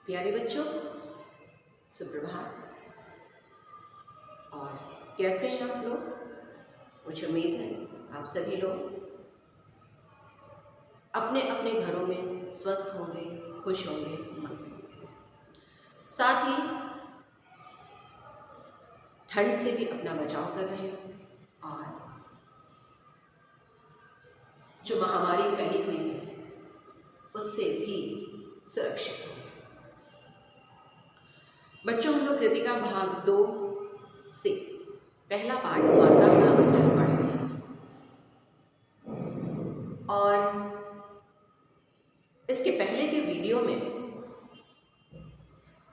प्यारे बच्चों, सुप्रभात। और कैसे हैं आप लोग? मुझे उम्मीद है आप सभी लोग अपने अपने घरों में स्वस्थ होंगे, खुश होंगे, मस्त होंगे। साथ ही ठंड से भी अपना बचाव कर रहे होंगे और जो महामारी फैली हुई है उससे भी सुरक्षित होंगे। बच्चों, हम लोग कृतिका भाग 2 से पहला पाठ माता का वचन पढ़ रहे हैं और इसके पहले के वीडियो में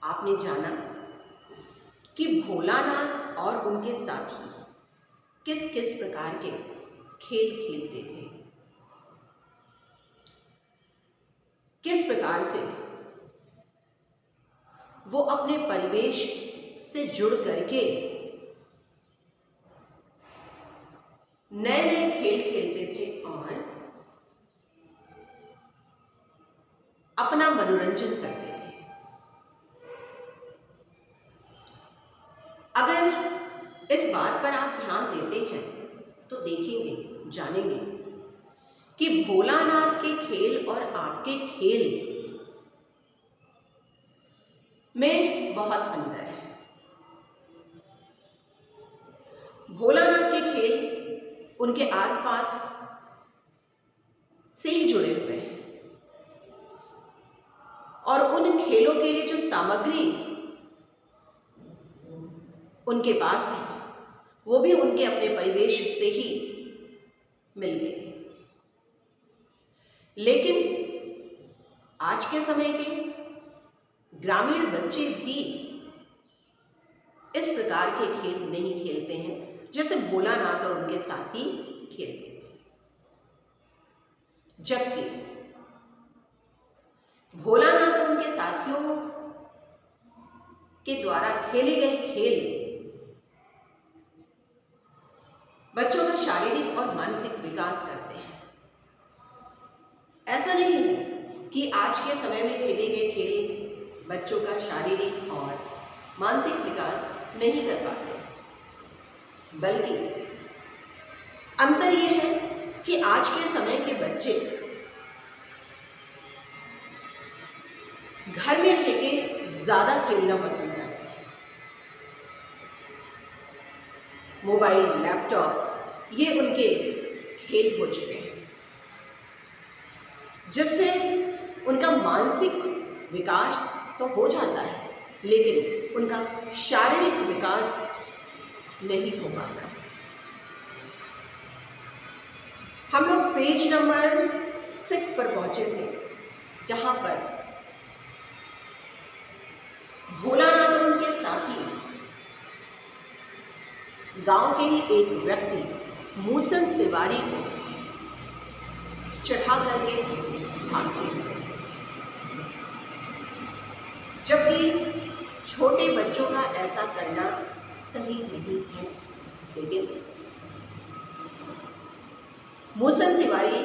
आपने जाना कि भोलानाथ और उनके साथी किस किस प्रकार के खेल खेलते थे, किस प्रकार से वो अपने परिवेश से जुड़ करके नए नए खेल खेलते थे और अपना मनोरंजन करते थे। अगर इस बात पर आप ध्यान देते हैं तो देखेंगे, जानेंगे कि भोलानाथ के खेल और आपके खेल में बहुत अंतर है। भोलानाथ के खेल उनके आसपास से ही जुड़े हुए हैं और उन खेलों के लिए जो सामग्री उनके पास है वो भी उनके अपने परिवेश से ही मिल गई। लेकिन आज के समय के ग्रामीण बच्चे भी इस प्रकार के खेल नहीं खेलते हैं जैसे भोलानाथ और उनके साथी खेलते थे। जबकि भोलानाथ और उनके साथियों के द्वारा खेले गए खेल बच्चों का शारीरिक और मानसिक विकास करते हैं। ऐसा नहीं है कि आज के समय में खेले गए खेल बच्चों का शारीरिक और मानसिक विकास नहीं कर पाते, बल्कि अंतर यह है कि आज के समय के बच्चे घर में रह के ज्यादा खेलना पसंद करते हैं। मोबाइल, लैपटॉप ये उनके खेल हो चुके हैं, जिससे उनका मानसिक विकास तो हो जाता है लेकिन उनका शारीरिक विकास नहीं हो पाता। हम लोग पेज नंबर 6 पर पहुंचे थे, जहां पर भोलानाथ और उनके साथी गांव के ही एक व्यक्ति मूसन तिवारी को चढ़ा करके भागते हैं। जबकि छोटे बच्चों का ऐसा करना सही नहीं है, लेकिन मूसन तिवारी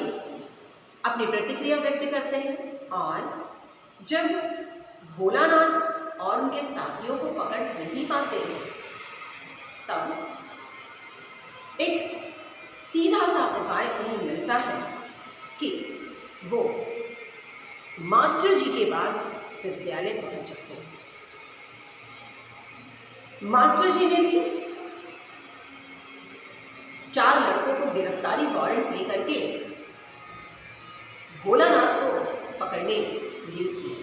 अपनी प्रतिक्रिया व्यक्त करते हैं और जब भोलानाथ और उनके साथियों को पकड़ नहीं पाते हैं तब एक सीधा सा उपाय उन्हें मिलता है कि वो मास्टर जी के पास विद्यालय पहुंच जाते हैं। मास्टर जी ने भी 4 लड़कों को गिरफ्तारी वारंट लेकर के भोलानाथ को पकड़ने भेज दिया।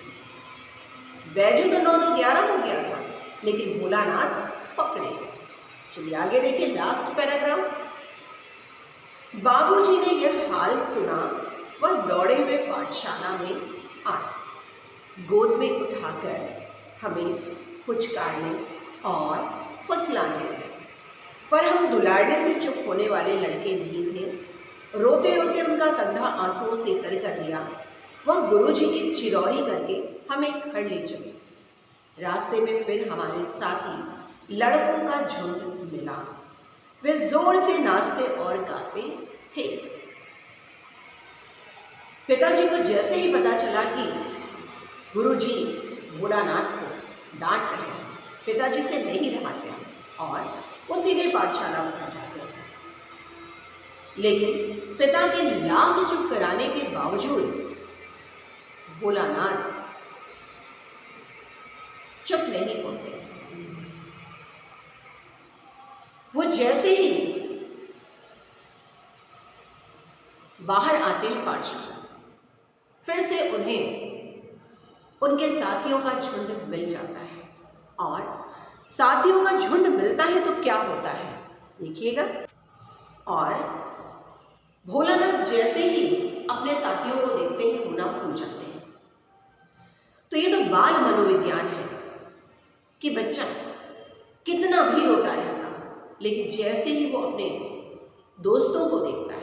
बैजू तो 9-11 हो गया था, लेकिन भोलानाथ पकड़े गए। चलिए आगे देखिए, लास्ट पैराग्राफ। बाबूजी ने यह हाल सुना, वह दौड़े हुए पाठशाला में आए, गोद में उठाकर हमें पुचकारने और फुसलाने लगे। पर हम दुलारने से चुप होने वाले लड़के नहीं थे। रोते रोते उनका कंधा आंसुओं से तर कर दिया। वह गुरुजी की चिरौरी करके हमें घर ले चले। रास्ते में फिर हमारे साथी लड़कों का झुंड मिला। वे जोर से नाचते और गाते थे। पिताजी को जैसे ही पता चला कि गुरुजी भोलानाथ को डांट रहे हैं, पिताजी से नहीं रहाते हैं और वो सीधे पाठशाला पहुंच जाते हैं। लेकिन पिता के लाख चुप कराने के बावजूद भोलानाथ चुप नहीं होते। वो जैसे ही बाहर आते हैं पाठशाला से, फिर से उन्हें उनके साथियों का झुंड मिल जाता है। और साथियों का झुंड मिलता है तो क्या होता है देखिएगा। और भोलानाथ जैसे ही अपने साथियों को देखते हैं रोना भूल जाते हैं। तो ये तो बाल मनोविज्ञान है कि बच्चा कितना भी रोता रहता, लेकिन जैसे ही वो अपने दोस्तों को देखता है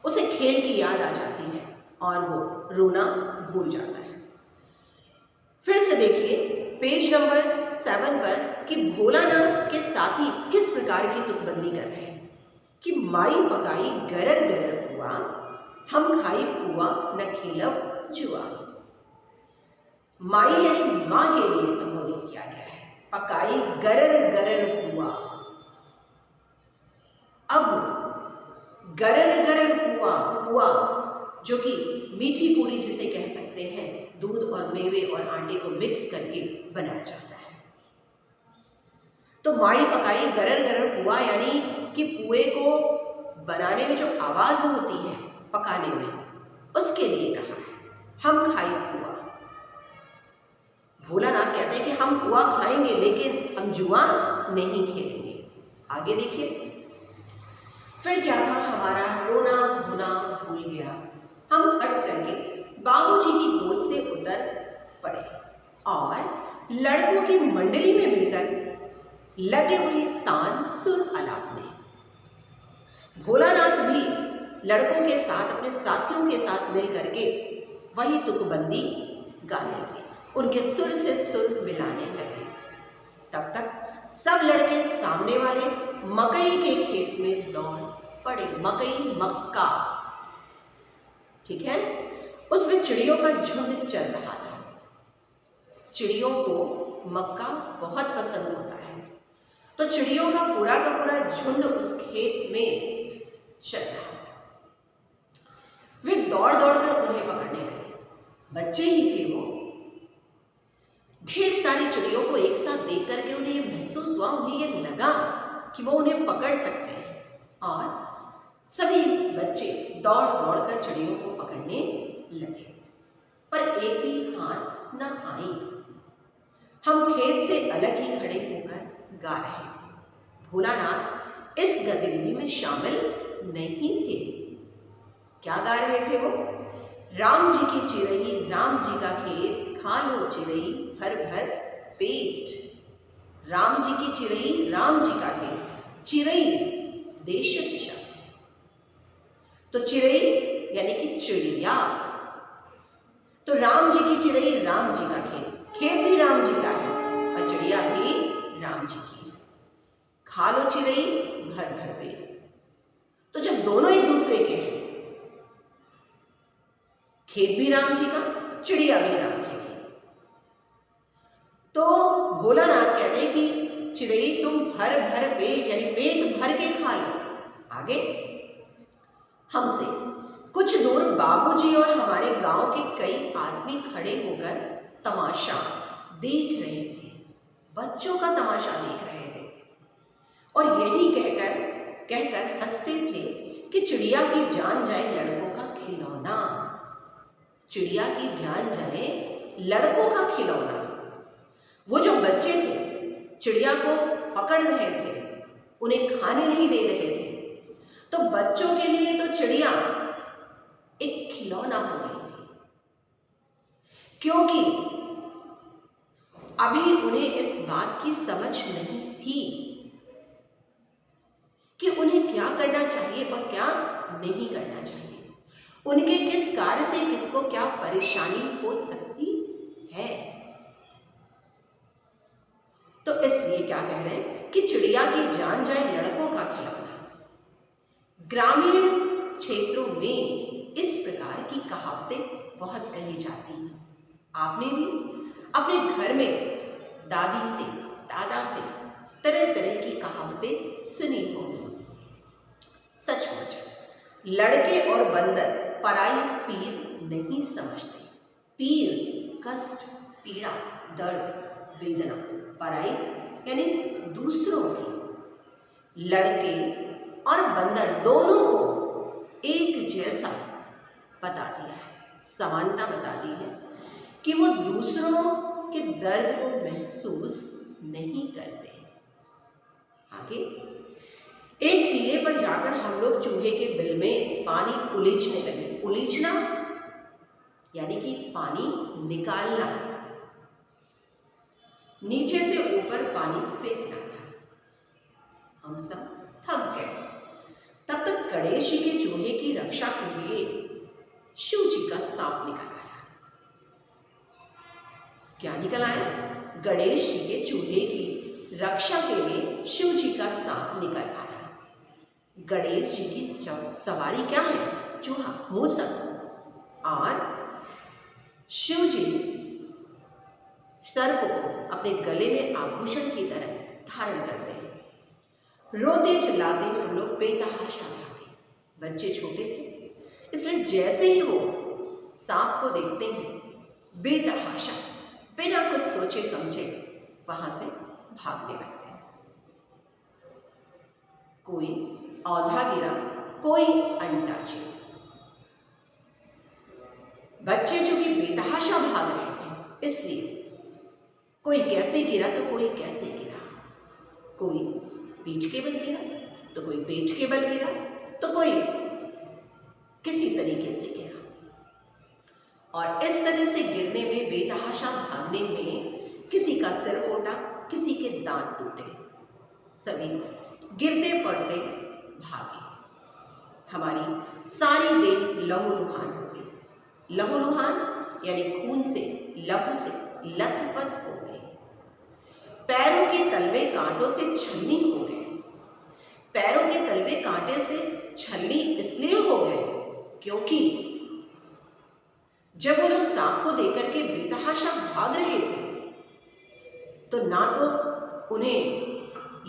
उसे खेल की याद आ जाती है और वो रोना भूल जाता है। फिर से देखिए पेज नंबर 7 पर कि भोलानाथ के साथी किस प्रकार की तुकबंदी कर रहे हैं कि माई पकाई गरर गरर पुआ, हम खाई पुआ न खेलब जुआ। माई यानी मां के लिए संबोधित किया गया है, पकाई गरर गरर पुआ। अब गरर गरर पुआ, पुआ जो कि मीठी पूरी जिसे कह सकते हैं, दूध और मेवे और आटे को मिक्स करके बनाया जाता है। तो माई पकाई गरर गरर पुआ यानी कि पुए को बनाने में जो आवाज होती है पकाने में, उसके लिए कहा है हम खाई पुआ। भोलानाथ कहते हैं कि हम पुआ खाएंगे लेकिन हम जुआ नहीं खेलेंगे। आगे देखिए फिर क्या था, हमारा रोना धोना भूल गया, हम हट करके बाबूजी की गोद से उतर पड़े और लड़कों की मंडली में मिलकर लगे हुए तान सुर आलाप में। भोलानाथ भी लड़कों के साथ अपने साथियों के साथ मिल करके वही तुकबंदी गाने लगे, उनके सुर से सुर मिलाने लगे। तब तक सब लड़के सामने वाले मकई के खेत में दौड़ पड़े। मकई मक्का, ठीक है, उसमें चिड़ियों का झुंड चल रहा था। चिड़ियों को मक्का बहुत पसंद होता है, तो चिड़ियों का पूरा झुंड उस खेत में चल रहा था। वे दौड़ दौड़ कर उन्हें पकड़ने लगे। बच्चे ही थे वो। ढेर सारी चिड़ियों को एक साथ देख करके उन्हें यह महसूस हुआ, उन्हें यह लगा कि वो उन्हें पकड़ सकते हैं और सभी बच्चे दौड़ दौड़ कर चिड़ियों को पकड़ने लगे, पर एक भी हाथ न आई। हम खेत से अलग ही खड़े होकर गा रहे थे। भोलानाथ इस गतिविधि में शामिल नहीं थे। क्या गा रहे थे वो? राम जी की चिड़ई राम जी का खेत, खा लो चिड़ई भर भर पेट। राम जी की चिड़ई राम जी का खेत, चिड़ई देश की शब्द है। तो चिड़ई यानी कि चिड़िया। तो राम जी की चिड़ई राम जी का खेत, खेत भी राम जी का है और चिड़िया भी राम जी की है। खा लो चिड़ई भर भर पेट। तो जब दोनों एक दूसरे के हैं, खेत भी राम जी का, चिड़िया भी राम जी की, तो भोलानाथ कहते हैं कि चिड़ई तुम भर भर पेट यानी पेट भर के खा लो। आगे हमसे कुछ दूर बाबूजी और हमारे गांव के कई आदमी खड़े होकर तमाशा देख रहे थे, बच्चों का तमाशा देख रहे थे और यही कहकर हंसते थे कि चिड़िया की जान जाए लड़कों का खिलौना। चिड़िया की जान जाए लड़कों का खिलौना। वो जो बच्चे थे चिड़िया को पकड़ रहे थे, उन्हें खाने नहीं दे रहे थे, तो बच्चों के लिए तो चिड़िया एक खिलौना हो गई थी, क्योंकि अभी उन्हें इस बात की समझ नहीं थी कि उन्हें क्या करना चाहिए और क्या नहीं करना चाहिए, उनके किस कार्य से किसको क्या परेशानी हो सकती है। तो इसलिए क्या कह रहे हैं कि चिड़िया की जान जाए लड़कों का खिलौना। ग्रामीण क्षेत्रों में इस प्रकार की कहावतें बहुत कही जाती हैं। आपने भी अपने घर में दादी से, दादा से तरह तरह की कहावतें सुनी होंगी। सचमुच लड़के और बंदर पराई पीर नहीं समझते। पीर कष्ट, पीड़ा, दर्द, वेदना, पराई यानी दूसरों की। लड़के और बंदर दोनों को एक जैसा बता दिया है, समानता बता दी है कि वो दूसरों के दर्द को महसूस नहीं करते। आगे एक टीले पर जाकर हम लोग चूहे के बिल में पानी उलीचने लगे। उलीचना यानी कि पानी निकालना, नीचे से ऊपर पानी फेंकना था। हम सब थक गए। तब तक गणेश जी के चूहे की रक्षा के लिए शिव जी का सांप निकल आया। क्या निकल आया? गणेश जी के चूहे की रक्षा के लिए शिव जी का सांप निकल आया। गणेश जी की सवारी क्या है? चूहा, मूसक। और शिव जी सर्प को अपने गले में आभूषण की तरह धारण करते हैं। रोते चिल्लाते हम लोग बेतहाशा भागे। बच्चे छोटे थे, इसलिए जैसे ही वो सांप को देखते हैं, बेतहाशा बिना कुछ सोचे समझे वहां से भागने लगते हैं। कोई औंधा गिरा, कोई अंटाची। बच्चे जो कि बेतहाशा भाग रहे थे, इसलिए कोई कैसे गिरा तो कोई कैसे गिरा, कोई पीठ के बल गिरा तो कोई पेट के बल गिरा तो कोई किसी तरीके से गिरा। और इस तरह से गिरने में, बेतहाशा भागने में किसी का सिर फूटा, किसी के दांत टूटे, सभी गिरते पड़ते भागे। हमारी सारी देह लहूलुहान हो गई। लहूलुहान यानी खून से, लहू से लथपथ हो गए। पैरों के तलवे कांटों से छलनी हो गए। पैरों के तलवे कांटे से छलनी इसलिए हो गए क्योंकि जब वो लोग सांप को देकर के बेतहाशा भाग रहे थे तो ना तो उन्हें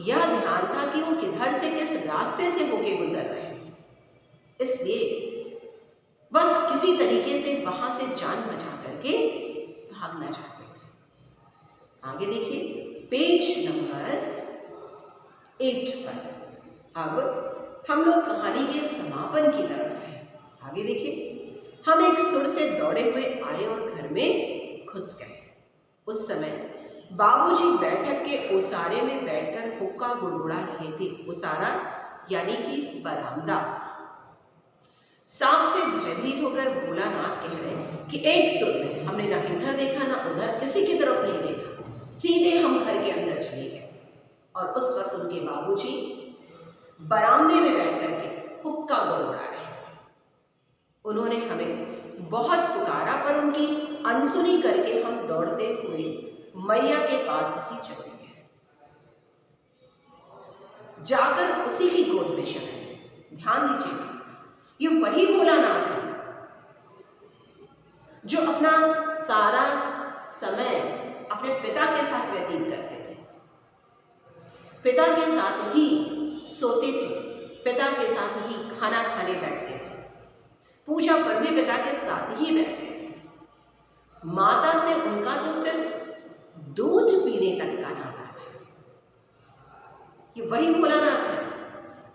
यह ध्यान था कि वो किधर से, किस रास्ते से होके गुजर रहे हैं, इसलिए बस किसी तरीके से वहां से जान बचा करके भागना चाहते थे। आगे देखिए पेज नंबर 8 पर। अब हम लोग कहानी के समापन की तरफ हैं। आगे देखिए, हम एक सुर से दौड़े हुए आए और घर में घुस गए। उस समय बाबूजी बैठक के ओसारे में बैठकर हुक्का गुड़गुड़ा रहे थे। ओसारा यानी कि बरामदा। सांप से भयभीत होकर भोलानाथ कह रहे कि एक सुर में हमने ना इधर देखा ना उधर, किसी की तरफ नहीं देखा, सीधे हम घर के अंदर चले गए। और उस वक्त उनके बाबूजी बरामदे में बैठ करके हुक्का गुड़गुड़ा रहे थे। उन्होंने हमें बहुत पुकारा पर उनकी अनसुनी करके हम दौड़ते हुए मैया के पास ही चले गए। जाकर उसी की गोद में शरण ली। ध्यान दीजिएगा, ये वही भोलानाथ है जो अपना सारा समय अपने पिता के साथ व्यतीत करते थे, पिता के साथ ही सोते थे, पिता के साथ ही खाना खाने बैठते थे, पूजा पर भी पिता के साथ ही बैठते थे। माता से उनका तो सिर्फ दूध पीने तक का नाता था। ये वही भोलानाथ है।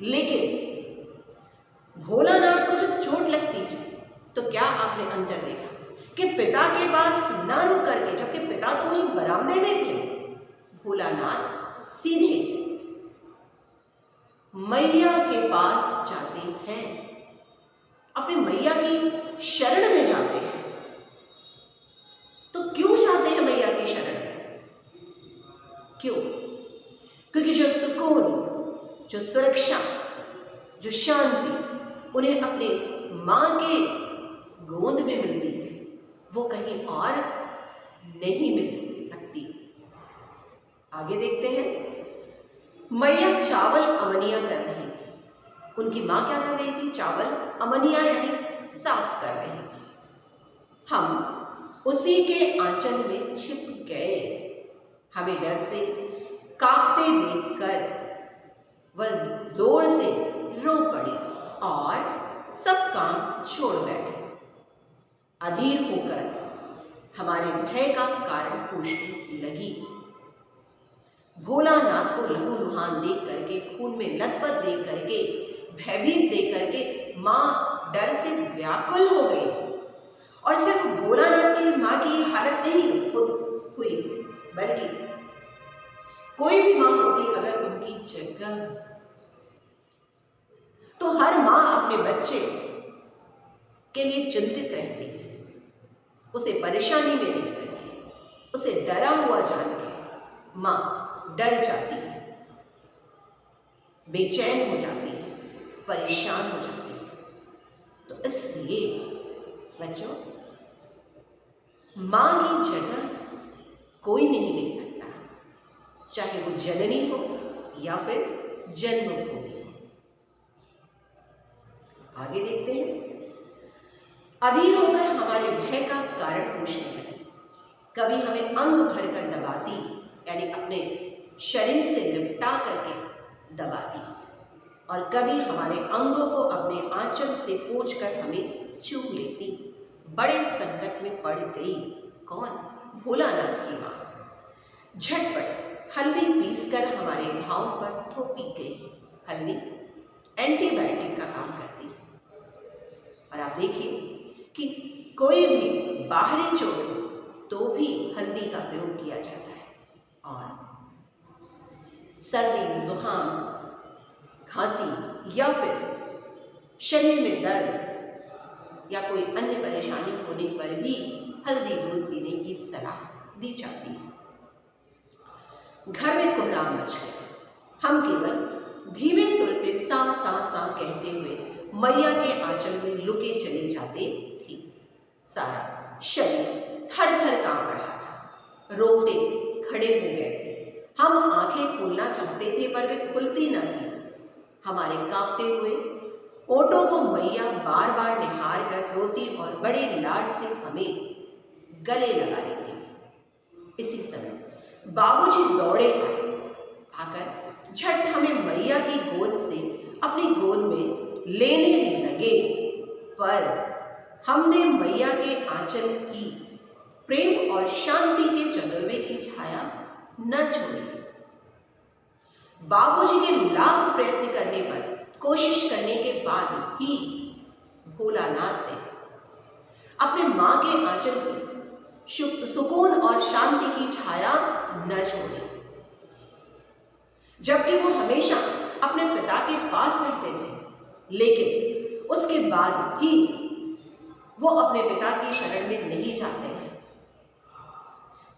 लेकिन भोलानाथ को जब चोट लगती है तो क्या आपने अंतर देखा कि पिता के पास ना रुक करके, जबकि पिता तो वहीं बरामदे में थे, भोलानाथ सीधे मैया के पास जाते हैं, अपने मैया की शरण में जाते हैं। तो क्यों जाते हैं मैया की शरण में? क्यों? क्योंकि जो सुकून, जो सुरक्षा, जो शांति उन्हें अपने मां के गोद में मिलती है वो कहीं और नहीं मिल सकती। आगे देखते हैं। मैया चावल अमनिया कर रही थी। उनकी मां क्या कर रही थी? चावल अमनिया यानी साफ कर रही थी। हम उसी के आंचल में छिप गए। हमें डर से कांपते देखकर वह जोर से रो पड़ी और सब काम छोड़ बैठे। अधीर होकर हमारे भय का कारण पूछने लगी। भोलानाथ को लहूलुहान देख करके, खून में लथपथ देख करके, भयभीत देख करके माँ डर से व्याकुल हो गई। और सिर्फ भोलानाथ की माँ की हालत नहीं हुई, बल्कि कोई भी माँ होती अगर उनकी जगह, तो हर माँ अपने बच्चे के लिए चिंतित रहती है। उसे परेशानी में देख करके, उसे डरा हुआ जान के माँ डर जाती है, बेचैन हो जाती है, परेशान हो जाती है। तो इसलिए बच्चों, माँ की जगह कोई नहीं ले सकता, चाहे वो जननी हो या फिर जन्मभूमि हो। आगे देखते हैं। अधीर होकर हमारे भय का कारण पूछने लगी। कभी हमें अंग भरकर दबाती, यानी अपने शरीर से लिपटा करके दबाती, और कभी हमारे अंगों को अपने आंचल से पोंछकर हमें चूम लेती। बड़े संकट में पड़ गई। कौन? भोलानाथ की माँ। झटपट हल्दी पीसकर हमारे घाव पर थोपी गई। हल्दी एंटीबायोटिक का काम करती है। और आप देखिए कि कोई भी बाहरी चोट हो तो भी हल्दी का प्रयोग किया जाता है। और सर्दी, जुकाम, खांसी या फिर शरीर में दर्द या कोई अन्य परेशानी होने पर भी हल्दी दूध पीने की सलाह दी जाती है। घर में कोहराम मच गया। हम केवल धीमे सुर से सा सा सा कहते हुए मैया के आंचल में लुके चले जाते थे। सारा शरीर थर थर कांप रहा था। रोंगटे खड़े हो गए थे। हम आंखें खोलना चाहते थे पर वे खुलती न थी। हमारे कांपते हुए ओठों को मैया बार बार निहार कर रोती और बड़े लाड से हमें गले लगा लेती थी। इसी समय बाबूजी दौड़े आए। आकर झट हमें मैया की गोद से अपनी गोद में लेने लगे। पर हमने मैया के आंचल की प्रेम और शांति के चंदरवे की छाया न छोड़ी। बाबूजी के लाख प्रयत्न करने पर, कोशिश करने के बाद ही भोलानाथ ने अपने मां के आंचल की सुकून और शांति की छाया न छोड़ी। जबकि वो हमेशा अपने पिता के पास रहते थे, लेकिन उसके बाद भी वो अपने पिता की शरण में नहीं जाते हैं।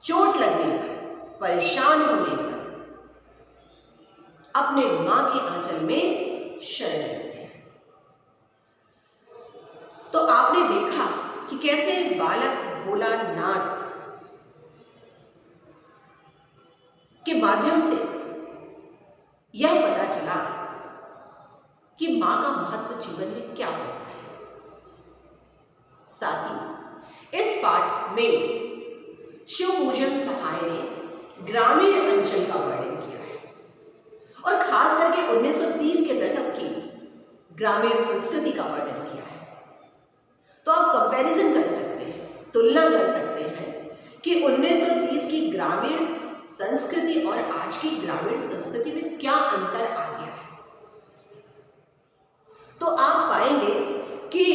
चोट लगने पर, परेशान होने पर अपने मां के आंचल में शरण लेते हैं। तो आपने देखा कि कैसे बालक भोलानाथ के माध्यम से यह पता चला कि मां का महत्व जीवन में क्या होता है। साथ ही इस पाठ में शिवपूजन सहाय ने ग्रामीण अंचल का वर्णन किया है और खास करके 1930 के दशक की ग्रामीण संस्कृति का वर्णन किया है। तो आप कंपैरिजन कर सकते हैं, तुलना कर सकते हैं कि 1930 की ग्रामीण संस्कृति और आज की ग्रामीण संस्कृति में क्या अंतर आ गया है। तो आप पाएंगे कि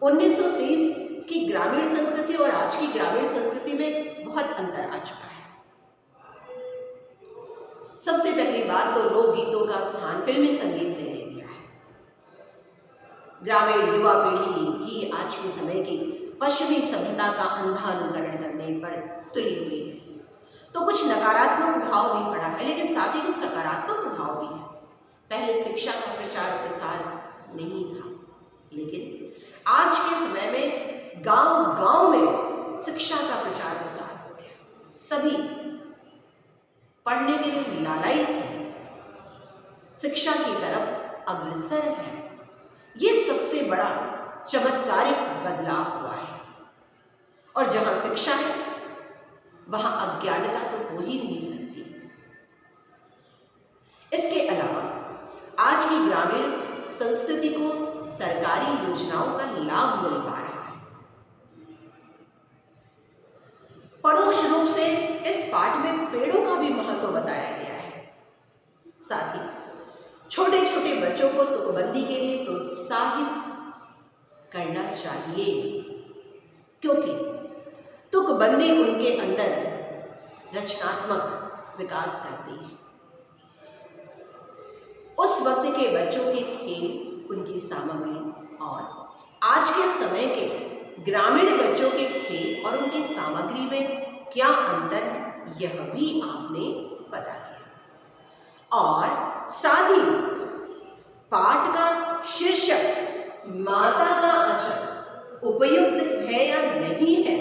1930 की ग्रामीण संस्कृति और आज की ग्रामीण संस्कृति में बहुत अंतर आ चुका है। सबसे पहली बात तो लोकगीतों का स्थान फिल्मी संगीत ने ले लिया है। ग्रामीण युवा पीढ़ी भी आज के समय की पश्चिमी सभ्यता का अंधा अनुकरण करने पर तुली हुई है। तो कुछ नकारात्मक प्रभाव भी पड़ा है, लेकिन साथ ही कुछ सकारात्मक प्रभाव भी है। पहले शिक्षा का प्रचार प्रसार नहीं था, लेकिन आज के समय में गांव-गांव में शिक्षा का प्रचार प्रसार हो गया। सभी पढ़ने के लिए लालायित हैं, शिक्षा की तरफ अग्रसर है। ये सबसे बड़ा चमत्कारिक बदलाव हुआ है। और जहाँ शिक्षा है वहाँ अज्ञानता तो हो ही नहीं सकती। इसके अलावा आज की ग्रामीण संस्कृति को सरकारी योजनाओं का लाभ मिल पा रहा है। परोक्ष रूप से इस पाठ में पेड़ों का भी महत्व बताया गया है। साथ ही छोटे छोटे बच्चों को तुकबंदी के लिए प्रोत्साहित करना चाहिए, क्योंकि तुकबंदी उनके अंदर रचनात्मक विकास करती है। उस वक्त के बच्चों के खेल, उनकी सामग्री और आज के समय के ग्रामीण बच्चों के खेल और उनकी सामग्री में क्या अंतर है, यह भी आपने बता दिया। और साथ ही पाठ का शीर्षक माता का आचरण उपयुक्त है या नहीं है,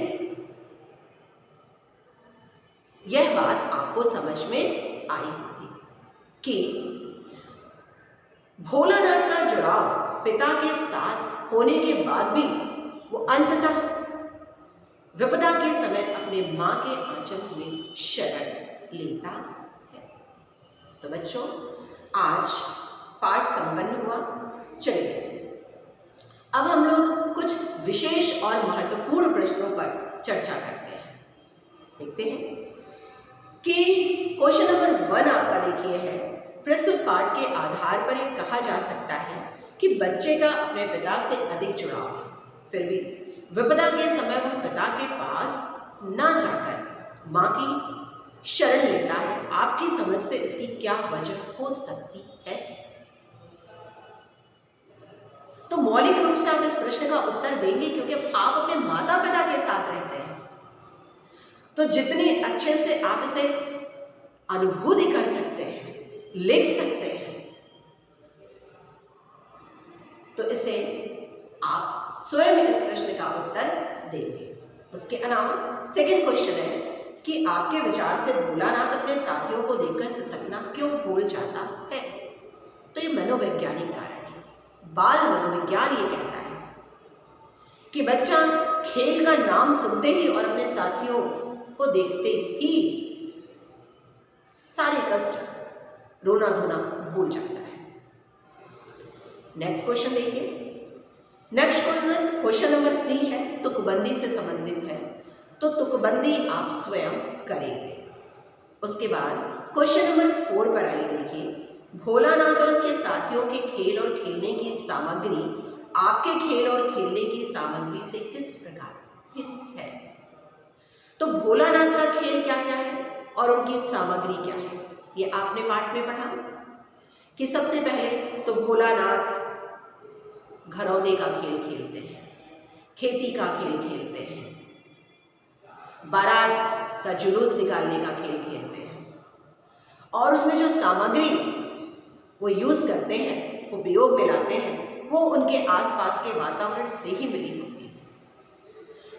यह बात आपको समझ में आई होगी कि भोलानाथ का जुड़ाव पिता के साथ होने के बाद भी वो अंततः विपदा के समय अपने मां के आंचल में शरण लेता है। तो बच्चों, आज पाठ संपन्न हुआ। चलिए अब हम लोग कुछ विशेष और महत्वपूर्ण प्रश्नों पर चर्चा करते हैं। देखते हैं कि क्वेश्चन नंबर 1 आपका देखिए है, प्रस्तुत पाठ के आधार पर यह कहा जा सकता है कि बच्चे का अपने पिता से अधिक जुड़ाव था, फिर भी विपदा के समय वह पिता के पास ना जाकर मां की शरण लेता है। आपकी समझ से इसकी क्या वजह हो सकती है? तो मौलिक रूप से आप इस प्रश्न का उत्तर देंगे, क्योंकि अब आप अपने माता पिता के साथ रहते हैं, तो जितने अच्छे से आप इसे अनुभूति कर सकते हैं, लिख सकते हैं, तो इसे आप स्वयं इस प्रश्न का उत्तर देंगे। उसके अलावा सेकंड क्वेश्चन है कि आपके विचार से भोलानाथ अपने साथियों को देखकर सिसकना क्यों भूल जाता है? तो ये मनोवैज्ञानिक कारण है। बाल मनोविज्ञान ये कहता है कि बच्चा खेल का नाम सुनते ही और अपने साथियों को देखते ही सारे कष्ट, रोना धोना भूल जाता है। नेक्स्ट क्वेश्चन देखिए। नेक्स्ट क्वेश्चन नंबर 3 है, तुकबंदी से संबंधित है, तो तुकबंदी आप स्वयं करेंगे। उसके बाद क्वेश्चन नंबर 4 पर आइए। देखिए, भोलानाथ और उसके साथियों के खेल और खेलने की सामग्री आपके खेल और खेलने की सामग्री से किस प्रकार भिन्न है? तो भोलानाथ का खेल क्या क्या है और उनकी सामग्री क्या है, ये आपने पाठ में पढ़ा कि सबसे पहले तो भोलानाथ घरौंदे का खेल खेलते हैं, खेती का खेल खेलते हैं, बारात का जुलूस निकालने का खेल खेलते हैं, और उसमें जो सामग्री वो यूज करते हैं, उपयोग में लाते हैं, वो उनके आसपास के वातावरण से ही मिली होती है।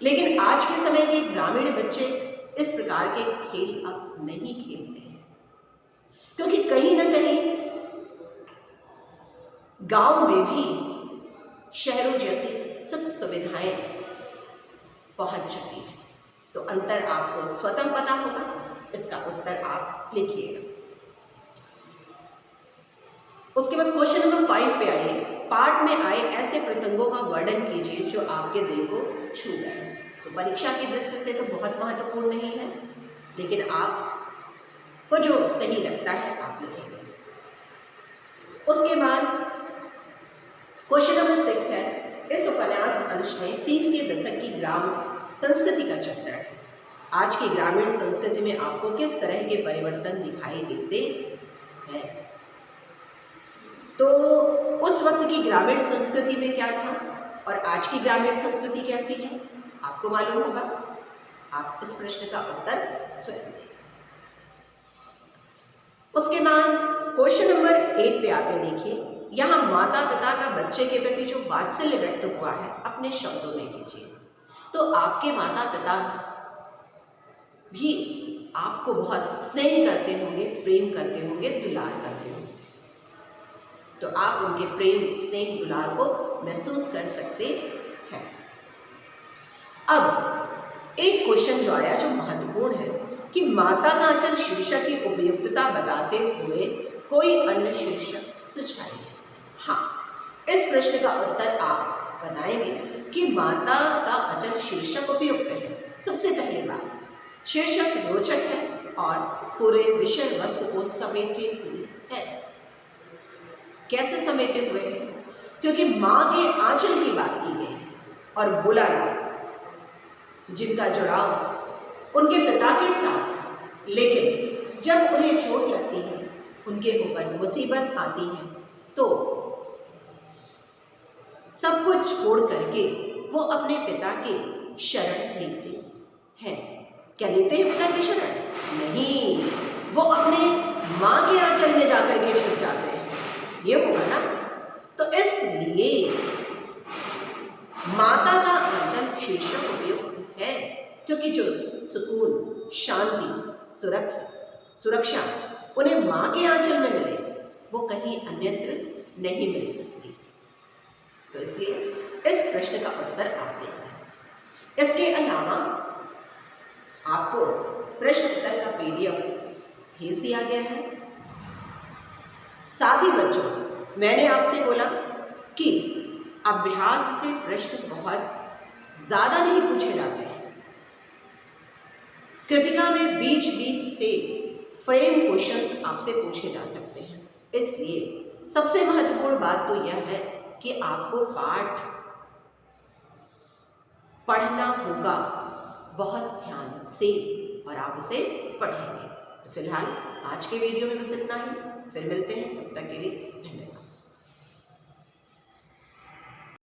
लेकिन आज के समय के ग्रामीण बच्चे इस प्रकार के खेल अब नहीं खेलते हैं, क्योंकि कहीं ना कहीं गांव में भी शहरों जैसी सुख सुविधाएं पहुंच चुकी हैं। तो अंतर आपको स्वतः पता होगा, इसका उत्तर आप लिखिएगा। उसके बाद क्वेश्चन नंबर 5 पे आइए। पाठ में आए ऐसे प्रसंगों का वर्णन कीजिए जो आपके दिल को छू गए। तो परीक्षा की दृष्टि से तो बहुत महत्वपूर्ण नहीं है, लेकिन आपको जो सही लगता है आप लिखेंगे। उसके बाद क्वेश्चन नंबर 6 है, इस उपन्यास अंश में 30 के दशक की ग्राम संस्कृति का चित्रण है। आज की ग्रामीण संस्कृति में आपको किस तरह के परिवर्तन दिखाई देते हैं? तो उस वक्त की ग्रामीण संस्कृति में क्या था और आज की ग्रामीण संस्कृति कैसी है, आपको मालूम होगा। आप इस प्रश्न का उत्तर स्वयं दें। उसके बाद क्वेश्चन नंबर 8 पे आते देखिए। यहाँ माता पिता का बच्चे के प्रति जो वात्सल्य व्यक्त हुआ है, अपने शब्दों में कीजिए। तो आपके माता पिता भी आपको बहुत स्नेह करते होंगे, प्रेम करते होंगे, दुलार करते होंगे, तो आप उनके प्रेम, स्नेह, दुलार को महसूस कर सकते हैं। अब क्वेश्चन जो आया जो महत्वपूर्ण है कि माता का आंचल शीर्षक की उपयुक्तता बताते हुए कोई अन्य शीर्षक सुझाइए। हाँ, इस प्रश्न का उत्तर आप बताएंगे कि माता का आंचल शीर्षक उपयुक्त है। सबसे पहली बात, शीर्षक रोचक है और पूरे विषय वस्तु को समेटे हुए है। कैसे समेटे हुए हैं? क्योंकि माँ के आंचल की बात की गई और बुलाना, जिनका जुड़ाव उनके पिता के साथ, लेकिन जब उन्हें चोट लगती है, उनके ऊपर मुसीबत आती है, तो सब कुछ छोड़ करके वो अपने पिता के शरण लेते हैं। क्या लेते हैं पिता की शरण? नहीं, वो अपने माँ के आंचल में जाकर के छुप जाते हैं। ये होगा ना? तो इसलिए माता का आंचल शीर्षक उपयुक्त है, क्योंकि जो सुकून, शांति, सुरक्षा उन्हें माँ के आंचल में मिले, वो कहीं अन्यत्र नहीं मिल सकती। तो इसलिए इस प्रश्न का उत्तर आप देंगे। इसके अलावा आपको प्रश्न उत्तर का PDF भेज दिया गया है। साथ ही बच्चों, मैंने आपसे बोला कि अभ्यास से प्रश्न बहुत ज्यादा नहीं पूछे जाते हैं। कृतिका में बीच बीच से फ्रेम क्वेश्चंस आपसे पूछे जा सकते हैं। इसलिए सबसे महत्वपूर्ण बात तो यह है कि आपको पाठ पढ़ना होगा बहुत ध्यान से, और आप उसे पढ़ेंगे। तो फिलहाल आज के वीडियो में बस इतना ही। फिर मिलते हैं, तब तक के लिए